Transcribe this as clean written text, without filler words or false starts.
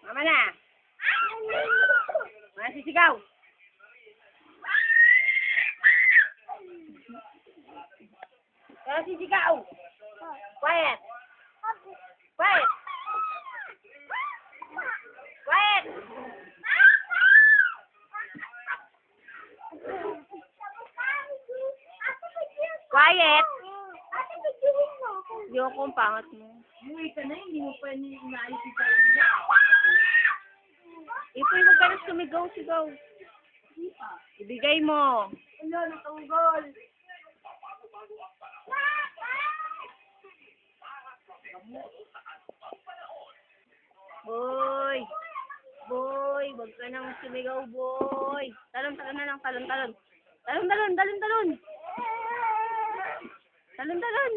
Mama na. Masisigaw. Masisigaw. Quiet. Quiet. Quiet. Quiet. Yung kong pangat mo. Umuwi ka na, hindi mo pa inaayos yung sarili niya. Ipoy, huwag ka na sumigaw-sigaw. Ibigay mo. Ano, natanggol. Boy. Boy, huwag ka nang sumigaw, boy. Talon-talon na lang, talon-talon. Talon-talon, talon-talon. Talon-talon.